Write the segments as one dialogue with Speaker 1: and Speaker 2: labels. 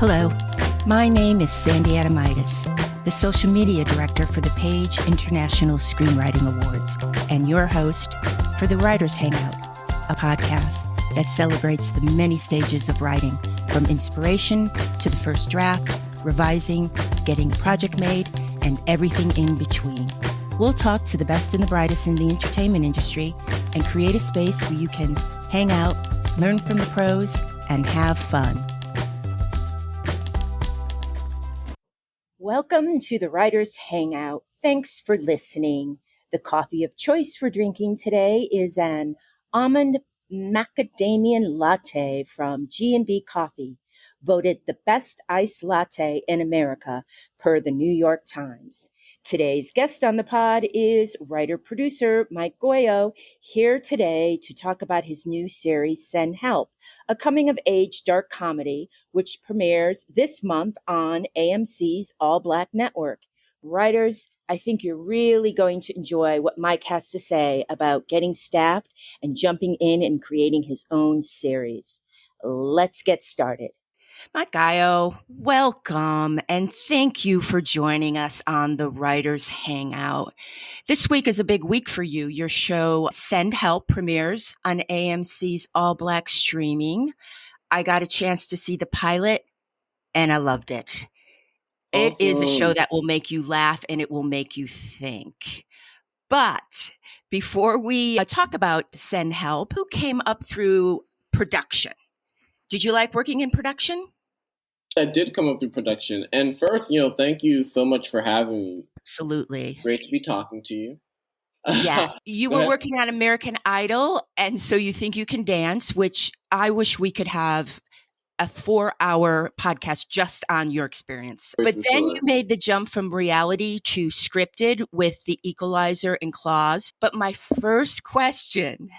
Speaker 1: Hello, my name is Sandy Adamitis, the social media director for the Page International Screenwriting Awards, and your host for the Writers Hangout, a podcast that celebrates the many stages of writing, from inspiration to the first draft, revising, getting a project made, and everything in between. We'll talk to the best and the brightest in the entertainment industry and create a space where you can hang out, learn from the pros, and have fun. Welcome to the Writers Hangout. Thanks for listening. The coffee of choice we're drinking today is an almond macadamia latte from G&B Coffee, voted the best iced latte in America per the New York Times. Today's guest on the pod is writer-producer Mike Gauyo, here today to talk about his new series, Send Help, a coming-of-age dark comedy which premieres this month on AMC's All Black Network. Writers, I think you're really going to enjoy what Mike has to say about getting staffed and jumping in and creating his own series. Let's get started. Mike Gauyo, welcome, and thank you for joining us on the Writers Hangout. This week is a big week for you. Your show, Send Help, premieres on AMC's All Black streaming. I got a chance to see the pilot, and I loved it. It is a show that will make you laugh, and it will make you think. But before we talk about Send Help, who came up through production? Did you like working in production?
Speaker 2: I did come up through production. And first, thank you so much for having me.
Speaker 1: Absolutely.
Speaker 2: Great to be talking to you.
Speaker 1: Yeah. You were working on American Idol, and so you think you can dance, which I wish we could have a 4-hour podcast just on your experience. But then you made the jump from reality to scripted with The Equalizer and Claws. But my first question,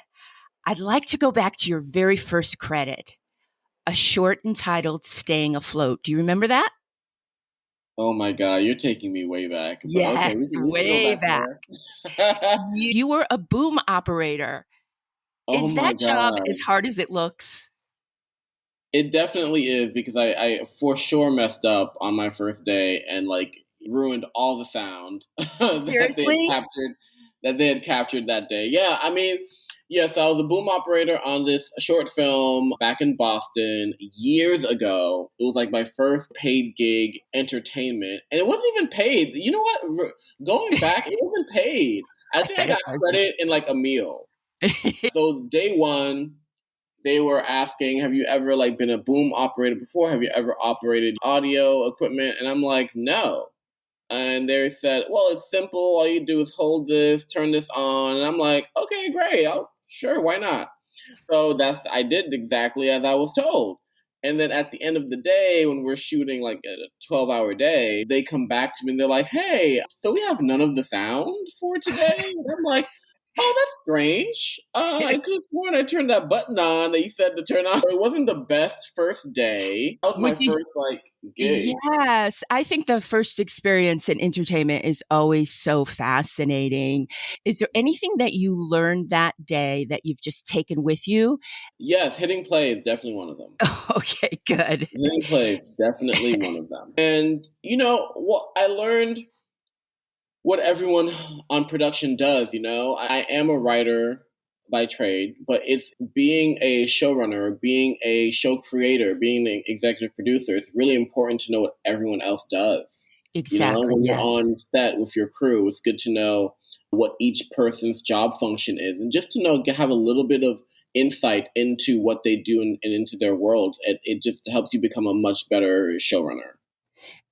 Speaker 1: I'd like to go back to your very first credit. A short entitled Staying Afloat. Do you remember that?
Speaker 2: Oh my God, you're taking me way back.
Speaker 1: But yes, okay, way back. You were a boom operator. Is that job as hard as it looks?
Speaker 2: It definitely is, because I for sure messed up on my first day and ruined all the sound
Speaker 1: Seriously?
Speaker 2: that they had captured that day. Yeah, I mean, yes, I was a boom operator on this short film back in Boston years ago. It was like my first paid gig entertainment. And it wasn't even paid. You know what? Going back, it wasn't paid. I think I got credit in like a meal. So day one, they were asking, have you ever been a boom operator before? Have you ever operated audio equipment? And I'm like, no. And they said, well, it's simple. All you do is hold this, turn this on. And I'm like, okay, great. Sure, why not? So I did exactly as I was told. And then at the end of the day, when we're shooting like a 12-hour day, they come back to me and they're like, hey, so we have none of the sound for today? And I'm like, oh, that's strange. I could have sworn I turned that button on that you said to turn on. It wasn't the best first day. That was my first gig.
Speaker 1: Yes. I think the first experience in entertainment is always so fascinating. Is there anything that you learned that day that you've just taken with you?
Speaker 2: Yes, hitting play is definitely one of them.
Speaker 1: Okay, good.
Speaker 2: Hitting play is definitely one of them. And, what I learned, what everyone on production does, I am a writer by trade, but it's being a showrunner, being a show creator, being an executive producer. It's really important to know what everyone else does.
Speaker 1: Exactly.
Speaker 2: When you're on set with your crew, it's good to know what each person's job function is, and just to have a little bit of insight into what they do and into their world. It just helps you become a much better showrunner.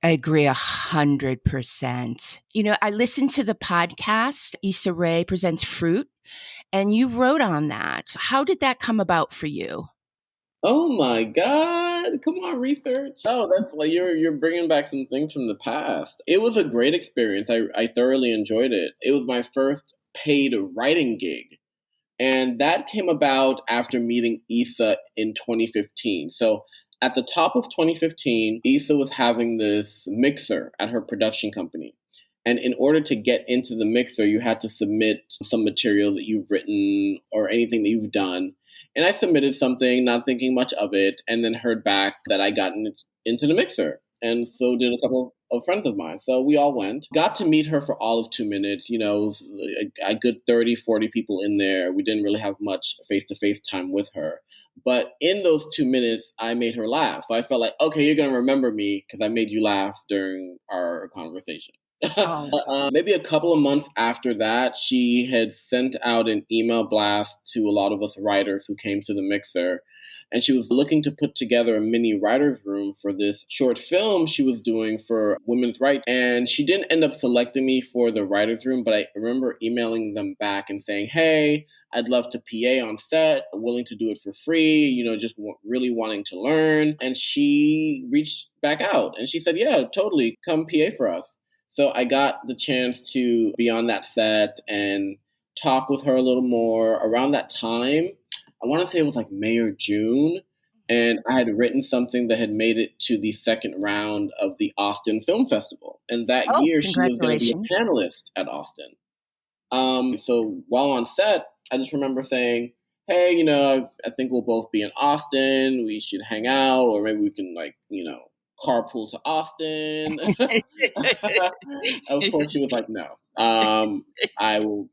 Speaker 1: I agree 100%. I listened to the podcast, Issa Rae Presents Fruit, and you wrote on that. How did that come about for you?
Speaker 2: Oh my God. Come on, research. Oh, that's you're bringing back some things from the past. It was a great experience. I thoroughly enjoyed it. It was my first paid writing gig. And that came about after meeting Issa in 2015. So at the top of 2015, Issa was having this mixer at her production company. And in order to get into the mixer, you had to submit some material that you've written or anything that you've done. And I submitted something, not thinking much of it, and then heard back that I got into the mixer. And so did a couple of friends of mine. So we all went. Got to meet her for all of 2 minutes. A good 30, 40 people in there. We didn't really have much face-to-face time with her. But in those 2 minutes, I made her laugh. So I felt like, okay, you're going to remember me because I made you laugh during our conversation.
Speaker 1: Oh,
Speaker 2: Maybe a couple of months after that, she had sent out an email blast to a lot of us writers who came to the mixer. And she was looking to put together a mini writer's room for this short film she was doing for women's rights. And she didn't end up selecting me for the writer's room, but I remember emailing them back and saying, hey, I'd love to PA on set, willing to do it for free, just really wanting to learn. And she reached back out and she said, yeah, totally, come PA for us. So I got the chance to be on that set and talk with her a little more. Around that time, I want to say it was like May or June, and I had written something that had made it to the second round of the Austin Film Festival. And that
Speaker 1: oh,
Speaker 2: year, she was going to be a
Speaker 1: congratulations.
Speaker 2: panelist at Austin. So while on set, I just remember saying, hey, I think we'll both be in Austin. We should hang out, or maybe we can, carpool to Austin. Of course, she was like, no, I will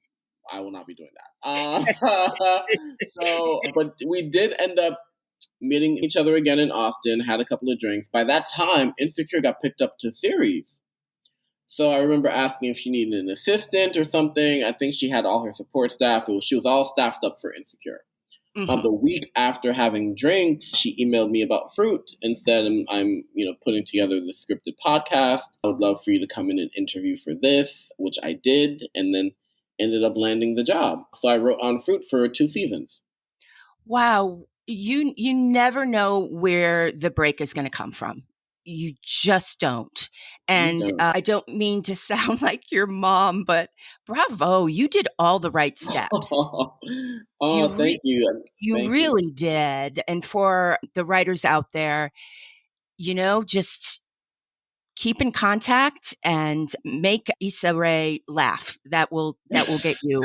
Speaker 2: not be doing that. But we did end up meeting each other again in Austin, had a couple of drinks. By that time, Insecure got picked up to series. So I remember asking if she needed an assistant or something. I think she had all her support staff. She was all staffed up for Insecure.
Speaker 1: Mhm.
Speaker 2: The week after having drinks, she emailed me about Fruit and said, I'm putting together the scripted podcast. I would love for you to come in and interview for this, which I did, and then ended up landing the job. So I wrote on Fruit for 2 seasons.
Speaker 1: Wow, you never know where the break is going to come from. You just don't.
Speaker 2: You
Speaker 1: And
Speaker 2: don't.
Speaker 1: I don't mean to sound like your mom, but bravo, you did all the right steps. You
Speaker 2: Oh, thank you.
Speaker 1: you
Speaker 2: Thank you.
Speaker 1: really did. And for the writers out there, just keep in contact and make Issa Rae laugh. That will get you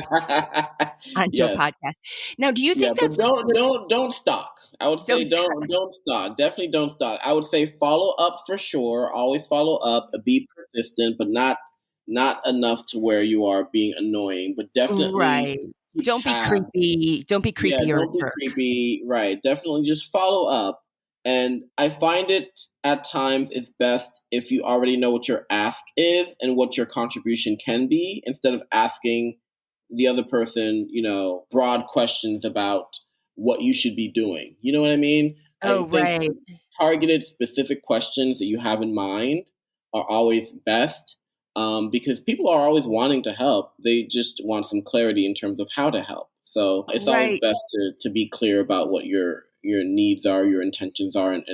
Speaker 1: onto a
Speaker 2: Yes.
Speaker 1: podcast. Now, do you
Speaker 2: Yeah,
Speaker 1: think
Speaker 2: but
Speaker 1: that's
Speaker 2: don't stalk. I would say
Speaker 1: don't
Speaker 2: don't stalk. Definitely don't stalk. I would say follow up for sure. Always follow up. Be persistent, but not enough to where you are being annoying. But definitely
Speaker 1: right.
Speaker 2: keep
Speaker 1: Don't be
Speaker 2: tabs.
Speaker 1: creepy. Don't be
Speaker 2: Yeah,
Speaker 1: creepy or a
Speaker 2: don't be
Speaker 1: jerk.
Speaker 2: creepy. Right. Definitely just follow up. And I find it at times it's best if you already know what your ask is and what your contribution can be instead of asking the other person, broad questions about what you should be doing. You know what I mean? I
Speaker 1: Oh,
Speaker 2: think
Speaker 1: right.
Speaker 2: targeted, specific questions that you have in mind are always best because people are always wanting to help. They just want some clarity in terms of how to help. So it's always
Speaker 1: Right.
Speaker 2: best to be clear about what your needs are, your intentions are, and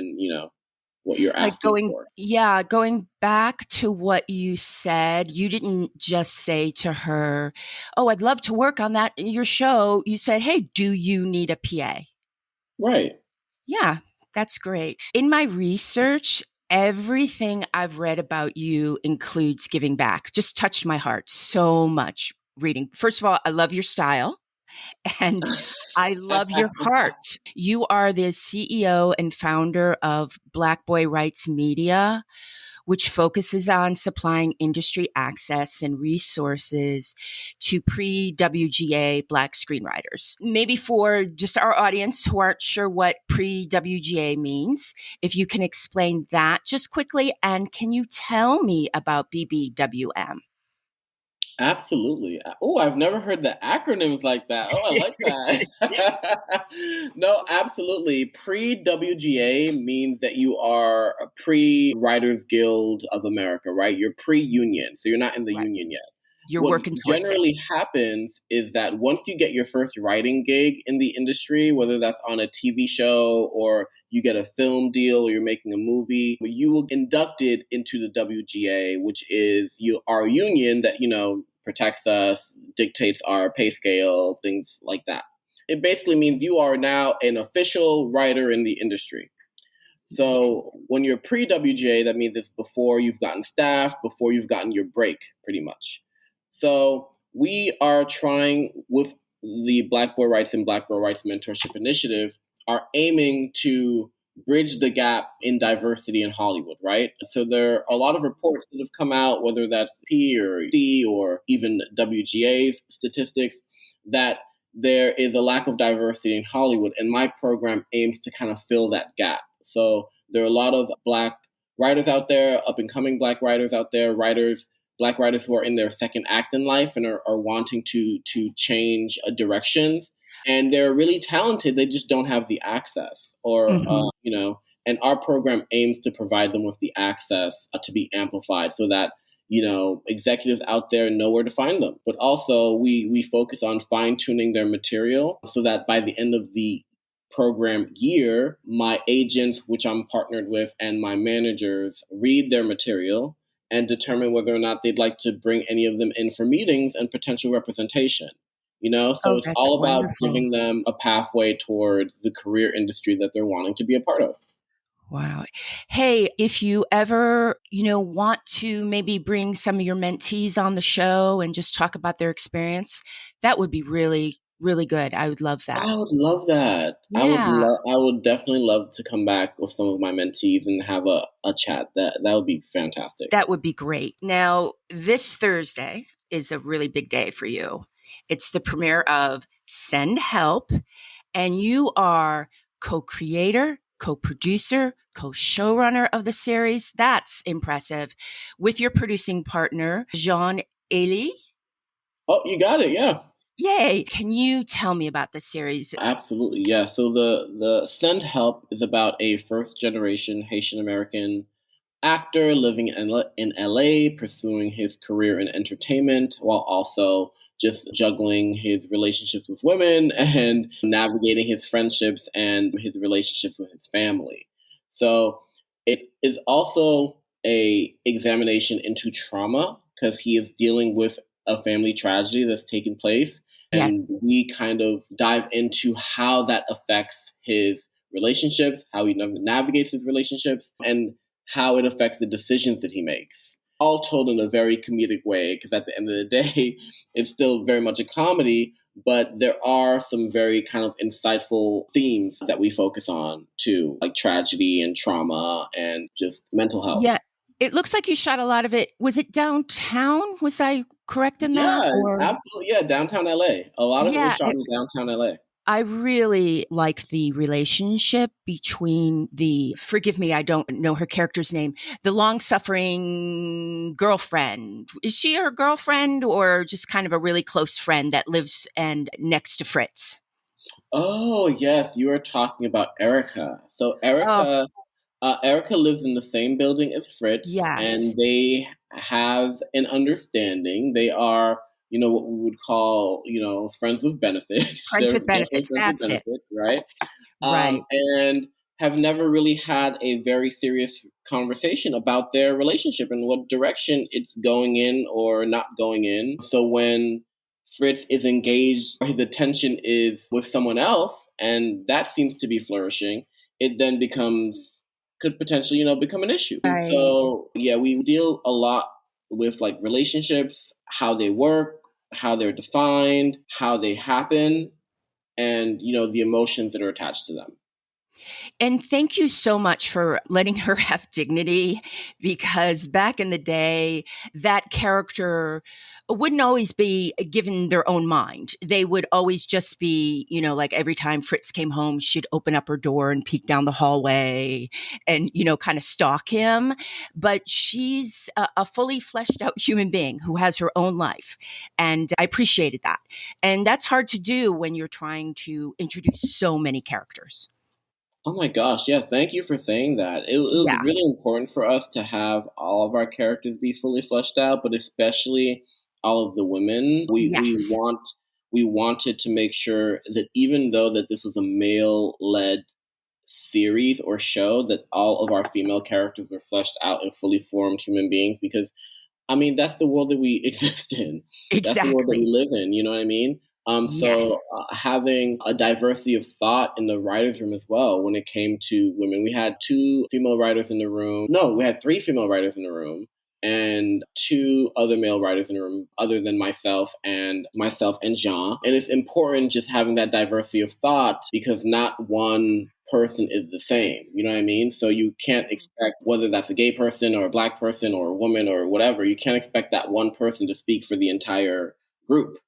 Speaker 2: what you're
Speaker 1: Like
Speaker 2: asking for.
Speaker 1: going back to what you said, you didn't just say to her, "Oh, I'd love to work on that your show." You said, "Hey, do you need a PA?"
Speaker 2: Right.
Speaker 1: Yeah, that's great. In my research, everything I've read about you includes giving back. Just touched my heart so much reading. First of all, I love your style and I love your heart. You are the CEO and founder of Black Boy Rights Media, which focuses on supplying industry access and resources to pre WGA Black screenwriters. Maybe for just our audience who aren't sure what pre WGA means, if you can explain that just quickly. And can you tell me about BBWM?
Speaker 2: Absolutely. Oh, I've never heard the acronyms like that. Oh, I like that. No, absolutely. Pre WGA means that you are a pre Writers Guild of America, right? You're pre union, so you're not in the
Speaker 1: Right.
Speaker 2: union yet.
Speaker 1: You're
Speaker 2: What
Speaker 1: working towards it.
Speaker 2: generally happens is that once you get your first writing gig in the industry, whether that's on a TV show or you get a film deal or you're making a movie, you will get inducted into the WGA, which is our union that, protects us, dictates our pay scale, things like that. It basically means you are now an official writer in the industry. So
Speaker 1: Yes.
Speaker 2: when you're pre WGA, that means it's before you've gotten staff, before you've gotten your break, pretty much. So we are trying with the Black Boy Rights and Black Girl Rights Mentorship Initiative are aiming to bridge the gap in diversity in Hollywood, right? So there are a lot of reports that have come out, whether that's P or C or even WGA's statistics, that there is a lack of diversity in Hollywood. And my program aims to kind of fill that gap. So there are a lot of Black writers out there, up and coming Black writers out there, Black writers who are in their second act in life and are wanting to change a direction, and they're really talented. They just don't have the access, or
Speaker 1: Hmm.
Speaker 2: And our program aims to provide them with the access to be amplified, so that executives out there know where to find them. But also, we focus on fine tuning their material so that by the end of the program year, my agents, which I'm partnered with, and my managers read their material and determine whether or not they'd like to bring any of them in for meetings and potential representation. So
Speaker 1: Oh,
Speaker 2: it's
Speaker 1: that's
Speaker 2: all about
Speaker 1: wonderful.
Speaker 2: giving them a pathway towards the career industry that they're wanting to be a part of.
Speaker 1: Wow. Hey, if you ever, want to maybe bring some of your mentees on the show and just talk about their experience, that would be really, really good. I would love that.
Speaker 2: I would love that.
Speaker 1: Yeah,
Speaker 2: I would definitely love to come back with some of my mentees and have a chat. That would be fantastic.
Speaker 1: that would be great. Now, this Thursday is a really big day for you. It's the premiere of Send Help, and you are co creator, co producer, co showrunner of the series. That's impressive. With your producing partner, Jean Elie.
Speaker 2: Oh, you got it. Yeah.
Speaker 1: Yay. Can you tell me about this series?
Speaker 2: Absolutely, yeah. So the Send Help is about a first generation Haitian American actor living in LA, pursuing his career in entertainment while also just juggling his relationships with women and navigating his friendships and his relationships with his family. So it is also a examination into trauma because he is dealing with a family tragedy that's taken place, and
Speaker 1: Yes.
Speaker 2: we kind of dive into how that affects his relationships, how he navigates his relationships, and how it affects the decisions that he makes. All told in a very comedic way, because at the end of the day, it's still very much a comedy, but there are some very kind of insightful themes that we focus on too, like tragedy and trauma and just mental health.
Speaker 1: Yeah. It looks like you shot a lot of it. Was it downtown? Was I correct in that?
Speaker 2: Yeah,
Speaker 1: Or,
Speaker 2: absolutely. Yeah, downtown LA. A lot of it was
Speaker 1: yeah,
Speaker 2: shot in downtown LA.
Speaker 1: I really like the relationship between forgive me, I don't know her character's name, the long suffering girlfriend. Is she her girlfriend or just kind of a really close friend that lives and next to Fritz?
Speaker 2: Oh, yes, you are talking about Erica. So
Speaker 1: Oh,
Speaker 2: Erica lives in the same building as Fritz, and
Speaker 1: yes.
Speaker 2: they have an understanding. They are, what we would call, friends with benefits.
Speaker 1: Friends
Speaker 2: They're
Speaker 1: with
Speaker 2: definitely
Speaker 1: benefits.
Speaker 2: friends with
Speaker 1: That's it.
Speaker 2: benefits, right?
Speaker 1: Right.
Speaker 2: And have never really had a very serious conversation about their relationship and what direction it's going in or not going in. So when Fritz is engaged, his attention is with someone else, and that seems to be flourishing. It then could potentially, become an issue. And
Speaker 1: Right.
Speaker 2: so, yeah, we deal a lot with like relationships, how they work, how they're defined, how they happen, and the emotions that are attached to them.
Speaker 1: And thank you so much for letting her have dignity because back in the day, that character wouldn't always be given their own mind. They would always just be, like every time Fritz came home, she'd open up her door and peek down the hallway and, kind of stalk him. But she's a fully fleshed out human being who has her own life. And I appreciated that. And that's hard to do when you're trying to introduce so many characters.
Speaker 2: Oh my gosh, yeah, thank you for saying that. It was
Speaker 1: Yeah.
Speaker 2: really important for us to have all of our characters be fully fleshed out, but especially all of the women.
Speaker 1: Yes.
Speaker 2: We wanted to make sure that even though that this was a male led series or show, that all of our female characters were fleshed out and fully formed human beings, because I mean, that's the world that we exist in. That's the world that we
Speaker 1: Exactly.
Speaker 2: live in. You know what I mean? So
Speaker 1: Yes.
Speaker 2: having a diversity of thought in the writers' room as well. When it came to women, we had two female writers in the room. No, we had three female writers in the room. and two other male writers in the room other than myself and Jean. And it's important just having that diversity of thought because not one person is the same. You know what I mean? So you can't expect, whether that's a gay person or a Black person or a woman or whatever, you can't expect that one person to speak for the entire group.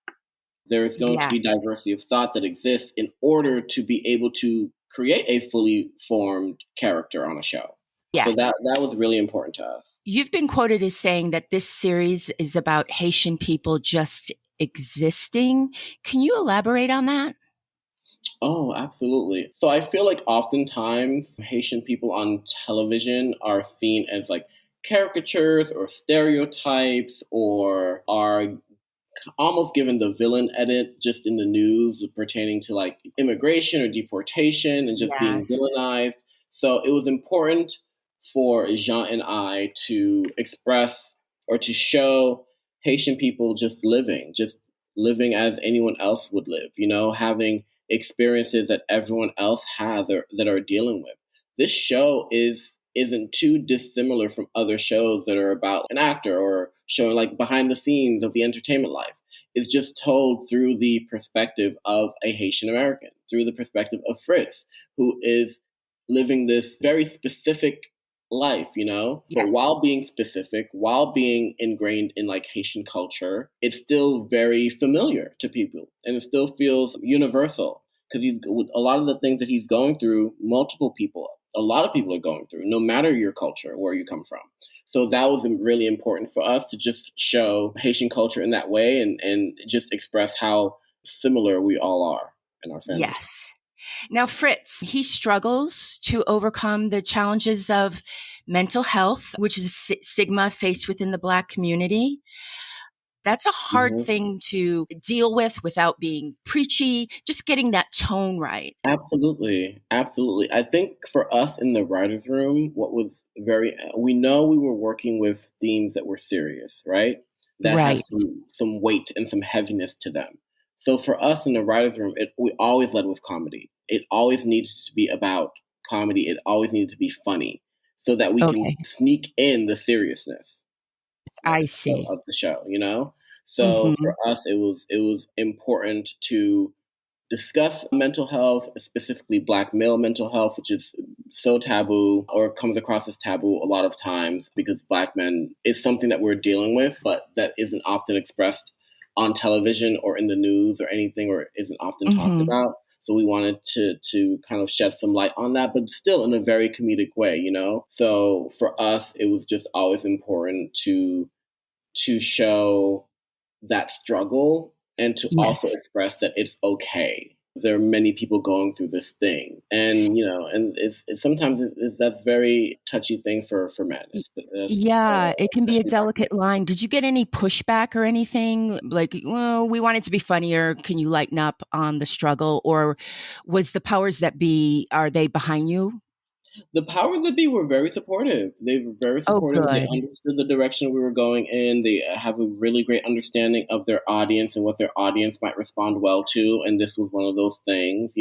Speaker 2: There is going to be
Speaker 1: Yes.
Speaker 2: diversity of thought that exists in order to be able to create a fully formed character on a show. So that
Speaker 1: Yes.
Speaker 2: that was really important to us.
Speaker 1: You've been quoted as saying that this series is about Haitian people just existing. Can you elaborate on that?
Speaker 2: Oh, absolutely. So I feel like oftentimes Haitian people on television are seen as like caricatures or stereotypes or are almost given the villain edit just in the news pertaining to like immigration or deportation and just being
Speaker 1: Yes.
Speaker 2: villainized. So it was important for Jean and I to express or to show Haitian people just living as anyone else would live, having experiences that everyone else has or that are dealing with. This show isn't too dissimilar from other shows that are about an actor or showing like behind the scenes of the entertainment life. It's just told through the perspective of a Haitian American, through the perspective of Fritz, who is living this very specific life. But
Speaker 1: Yes.
Speaker 2: while being specific, while being ingrained in like Haitian culture, it's still very familiar to people and it still feels universal because he's with a lot of the things that he's going through, a lot of people are going through, no matter your culture, where you come from. So that was really important for us to just show Haitian culture in that way and just express how similar we all are in our families.
Speaker 1: Yes. Now, Fritz, he struggles to overcome the challenges of mental health, which is a stigma faced within the Black community. That's a hard
Speaker 2: Mhm.
Speaker 1: thing to deal with without being preachy, just getting that tone right.
Speaker 2: Absolutely. Absolutely. I think for us in the writer's room, we know we were working with themes that were serious, right? That had
Speaker 1: Right.
Speaker 2: some weight and some heaviness to them. So for us in the writer's room, we always led with comedy. It always needed to be about comedy. It always needed to be funny so that we can
Speaker 1: Okay.
Speaker 2: sneak in the seriousness
Speaker 1: I
Speaker 2: of,
Speaker 1: see.
Speaker 2: of the show. So for
Speaker 1: Hmm.
Speaker 2: us, it was important to discuss mental health, specifically Black male mental health, which is so taboo or comes across as taboo a lot of times because Black men is something that we're dealing with, but that isn't often expressed on television or in the news or anything, or isn't often talked
Speaker 1: Hmm.
Speaker 2: about. So we wanted to kind of shed some light on that, but still in a very comedic way. So for us, it was just always important to show that struggle and to also
Speaker 1: Yes.
Speaker 2: express that it's okay. There are many people going through this thing, and it's sometimes that's very touchy thing for men,
Speaker 1: Y- Yeah, it can be a
Speaker 2: especially Black men.
Speaker 1: delicate line. Did you get any pushback or anything? Like, well, we want it to be funnier. Can you lighten up on the struggle? Or was the powers that be, are they behind you?
Speaker 2: The powers that be were very supportive. They were very
Speaker 1: Oh,
Speaker 2: supportive. They
Speaker 1: good.
Speaker 2: understood the direction we were going in. They have a really great understanding of their audience and what their audience might respond well to. And this was one of those things.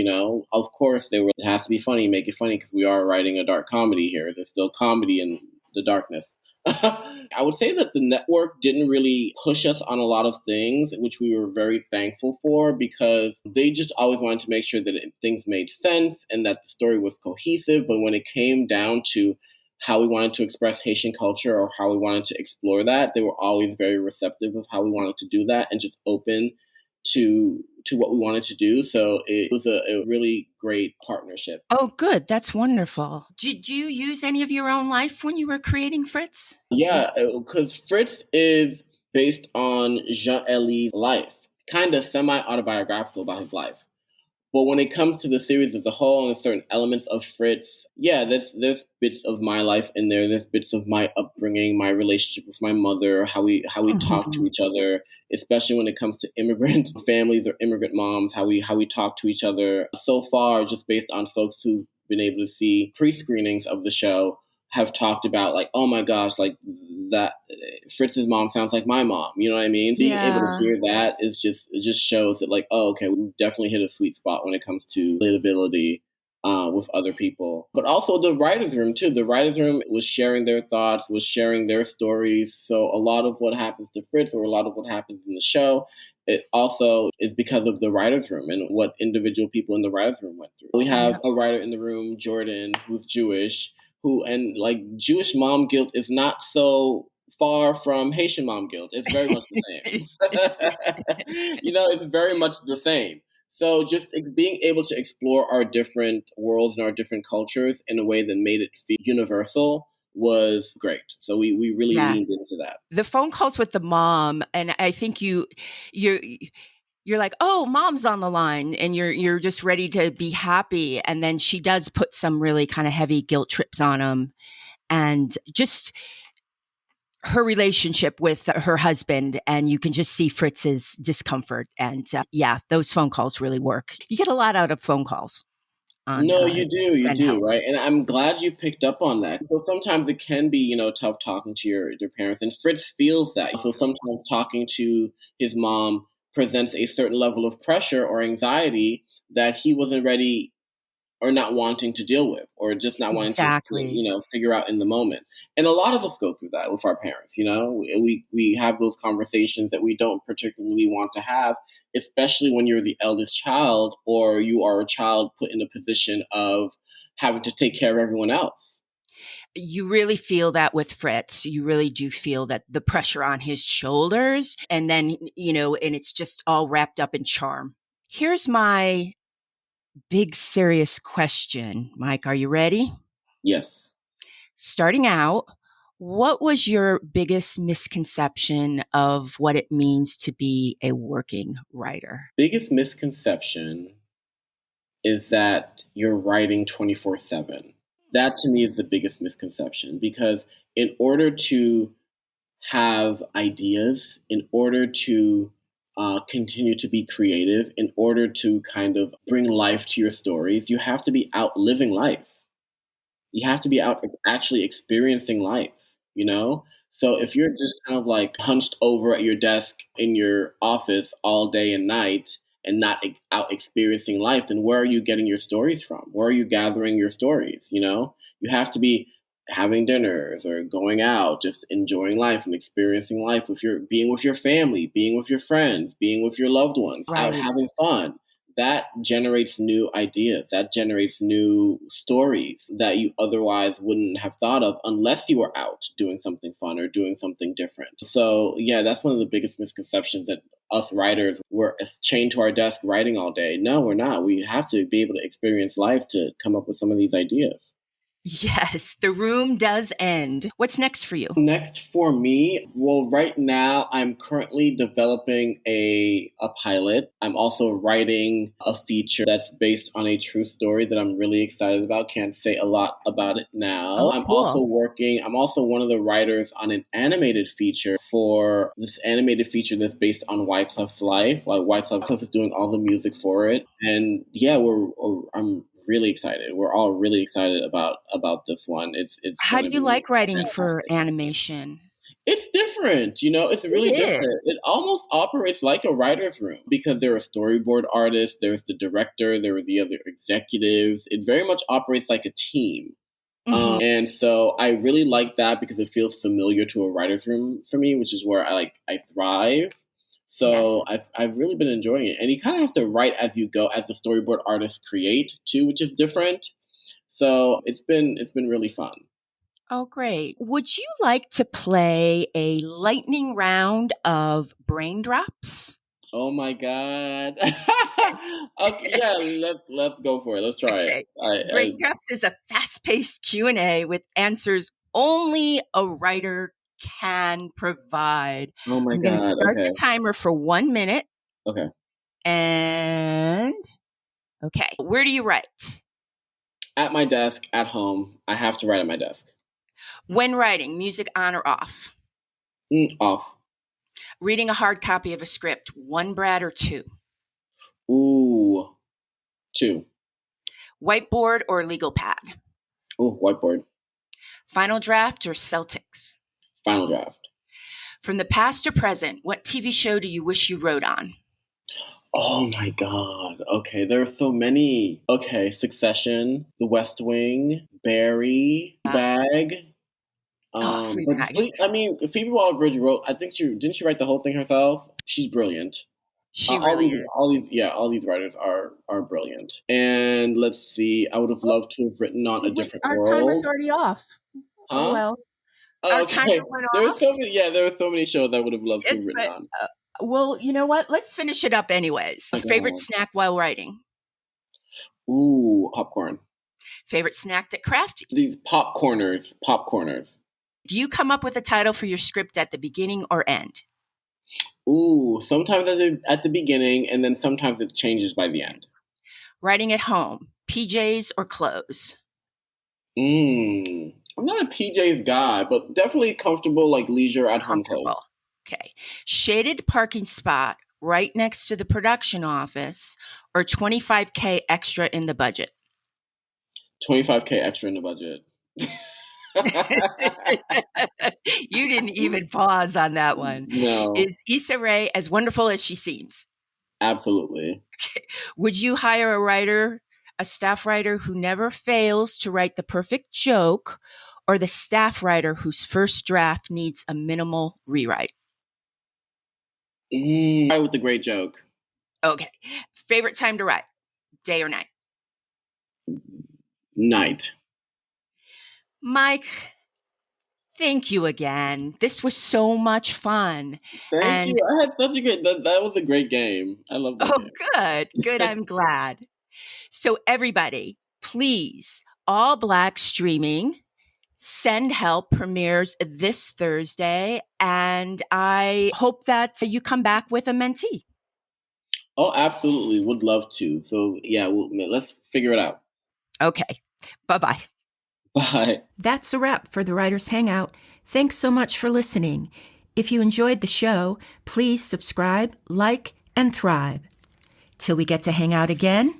Speaker 2: Of course, it has to be funny, make it funny because we are writing a dark comedy here. There's still comedy in the darkness. I would say that the network didn't really push us on a lot of things, which we were very thankful for because they just always wanted to make sure that things made sense and that the story was cohesive. But when it came down to how we wanted to express Haitian culture or how we wanted to explore that, they were always very receptive of how we wanted to do that and just open to what we wanted to do. So it was a really great partnership.
Speaker 1: Oh, good. That's wonderful. Did you use any of your own life when you were creating Fritz?
Speaker 2: Yeah, because Fritz is based on Jean Elie's life, kind of semi autobiographical about his life. But when it comes to the series as a whole and certain elements of Fritz, yeah, there's bits of my life in there. There's bits of my upbringing, my relationship with my mother, how we talk to
Speaker 1: Mhm.
Speaker 2: each other, especially when it comes to immigrant families or immigrant moms, how we talk to each other. So far, just based on folks who've been able to see pre-screenings of the show, have talked about like, oh my gosh, like that Fritz's mom sounds like my mom. You know what I mean? Being able to
Speaker 1: Yeah.
Speaker 2: hear that is just it just shows that like, oh, okay, we definitely hit a sweet spot when it comes to relatability with other people. But also the writer's room, too. The writer's room was sharing their thoughts, was sharing their stories. So a lot of what happens to Fritz or a lot of what happens in the show, it also is because of the writer's room and what individual people in the writer's room went through. We have a writer in the room, Jordan, who's Jewish, and like Jewish mom guilt is not so far from Haitian mom guilt. It's very much the same. It's very much the same. So just being able to explore our different worlds and our different cultures in a way that made it feel universal was great. So we really leaned into that.
Speaker 1: The phone calls with the mom, and I think you're like, oh, mom's on the line, and you're just ready to be happy, and then she does put some really kind of heavy guilt trips on him, and just her relationship with her husband, and you can just see Fritz's discomfort. And those phone calls really work. You get a lot out of phone calls.
Speaker 2: No, you do,
Speaker 1: Help.
Speaker 2: right? And I'm glad you picked up on that. So sometimes it can be, tough talking to your parents, and Fritz feels that. So sometimes talking to his mom presents a certain level of pressure or anxiety that he wasn't ready or not wanting to deal with, or just not wanting to figure out in the moment. And a lot of us go through that with our parents. We have those conversations that we don't particularly want to have, especially when you're the eldest child or you are a child put in a position of having to take care of everyone else.
Speaker 1: You really feel that with Fritz. You really do feel that the pressure on his shoulders, and then, and it's just all wrapped up in charm. Here's my big serious question. Mike, are you ready?
Speaker 2: Yes.
Speaker 1: Starting out, what was your biggest misconception of what it means to be a working writer?
Speaker 2: Biggest misconception is that you're writing 24/7. That to me is the biggest misconception, because in order to have ideas, in order to continue to be creative, in order to kind of bring life to your stories, you have to be out living life. You have to be out actually experiencing life, you know? So if you're just kind of like hunched over at your desk in your office all day and night and not out experiencing life, then where are you getting your stories from? Where are you gathering your stories? You have to be having dinners or going out, just enjoying life and experiencing life being with your family, being with your friends, being with your loved ones, out having fun. That generates new ideas. That generates new stories that you otherwise wouldn't have thought of unless you were out doing something fun or doing something different. So yeah, that's one of the biggest misconceptions, that us writers, we're chained to our desk writing all day. No, we're not. We have to be able to experience life to come up with some of these ideas.
Speaker 1: Yes, the room does end. What's next for you?
Speaker 2: Next for me, well, right now I'm currently developing a pilot. I'm also writing a feature that's based on a true story that I'm really excited about. Can't say a lot about it now. I'm also one of the writers on an animated feature for this animated feature that's based on Wyclef's life. Like Wyclef is doing all the music for it. And yeah, I'm really excited. We're all really excited about this one. It's
Speaker 1: How do you like writing
Speaker 2: fantastic.
Speaker 1: for animation?
Speaker 2: It's different, it's really different. It almost operates like a writer's room because there are storyboard artists, there's the director, there are the other executives. It very much operates like a team.
Speaker 1: Mm-hmm.
Speaker 2: And so I really like that because it feels familiar to a writer's room for me, which is where I thrive. So I've really been enjoying it. And you kind of have to write as you go, as the storyboard artists create too, which is different. So it's been really fun.
Speaker 1: Oh, great. Would you like to play a lightning round of brain drops?
Speaker 2: Oh my God. Okay, yeah, let's go for it. Let's try it.
Speaker 1: Brain drops is a fast-paced Q&A with answers only a writer can provide.
Speaker 2: Oh my
Speaker 1: I'm going to
Speaker 2: God.
Speaker 1: start
Speaker 2: Okay.
Speaker 1: the timer for 1 minute.
Speaker 2: Okay.
Speaker 1: And okay, where do you write?
Speaker 2: At my desk, at home. I have to write at my desk.
Speaker 1: When writing, music on or off?
Speaker 2: Off.
Speaker 1: Reading a hard copy of a script, 1 Brad or 2?
Speaker 2: Ooh, 2.
Speaker 1: Whiteboard or legal pad?
Speaker 2: Ooh, whiteboard.
Speaker 1: Final draft or Celtics?
Speaker 2: Final draft.
Speaker 1: From the past or present, what TV show do you wish you wrote on?
Speaker 2: Oh my God. Okay, there are so many. Okay, Succession, The West Wing, Barry,
Speaker 1: Uh,
Speaker 2: Bag.
Speaker 1: oh,
Speaker 2: But
Speaker 1: Fleabag.
Speaker 2: I mean, Phoebe Waller-Bridge wrote. I think she didn't she write the whole thing herself. She's brilliant.
Speaker 1: She really is.
Speaker 2: All these writers are brilliant. And let's see, I would have
Speaker 1: Oh,
Speaker 2: loved to have written on A
Speaker 1: did we?
Speaker 2: Different
Speaker 1: Our timer's
Speaker 2: World.
Speaker 1: already off. Oh
Speaker 2: Huh?
Speaker 1: well, our
Speaker 2: Oh,
Speaker 1: timer
Speaker 2: okay.
Speaker 1: went
Speaker 2: There were
Speaker 1: off.
Speaker 2: so many. Yeah, there were so many shows I would have loved to have
Speaker 1: Yes,
Speaker 2: written
Speaker 1: but
Speaker 2: on.
Speaker 1: well, you know what? Let's finish it up anyways.
Speaker 2: My
Speaker 1: Favorite
Speaker 2: God.
Speaker 1: snack while writing.
Speaker 2: Ooh, popcorn.
Speaker 1: Favorite snack at craft.
Speaker 2: These popcorners.
Speaker 1: Do you come up with a title for your script at the beginning or end?
Speaker 2: Ooh, sometimes at the beginning, and then sometimes it changes by the end.
Speaker 1: Writing at home, PJs or clothes?
Speaker 2: I'm not a PJs guy, but definitely comfortable, like leisure at home clothes.
Speaker 1: Comfortable. Okay. Shaded parking spot right next to the production office or 25K extra in the budget?
Speaker 2: 25K extra in the budget.
Speaker 1: You didn't even pause on that one.
Speaker 2: No,
Speaker 1: Is Issa Rae as wonderful as she seems?
Speaker 2: absolutely.
Speaker 1: Would you hire a staff writer who never fails to write the perfect joke, or the staff writer whose first draft needs a minimal rewrite?
Speaker 2: Right with the great joke.
Speaker 1: Okay. Favorite time to write, day or night?
Speaker 2: Night.
Speaker 1: Mike, thank you again. This was so much fun.
Speaker 2: Thank
Speaker 1: And
Speaker 2: you. I had such a good. That was a great game. I love that
Speaker 1: oh,
Speaker 2: game.
Speaker 1: good, good. I'm glad. So, everybody, please, All Black Streaming, Send Help premieres this Thursday. And I hope that you come back with a mentee.
Speaker 2: Oh, absolutely. Would love to. So yeah, let's figure it out.
Speaker 1: Okay. Bye bye.
Speaker 2: Bye.
Speaker 1: That's a wrap for the Writers Hangout. Thanks so much for listening. If you enjoyed the show, please subscribe, like, and thrive. Till we get to hang out again,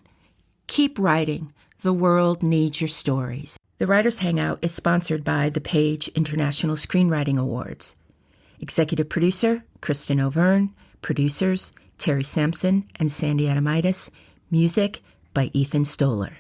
Speaker 1: keep writing. The world needs your stories. The Writers Hangout is sponsored by the Page International Screenwriting Awards. Executive producer, Kristen O'Verne. Producers, Terry Sampson and Sandy Adamitis. Music by Ethan Stoller.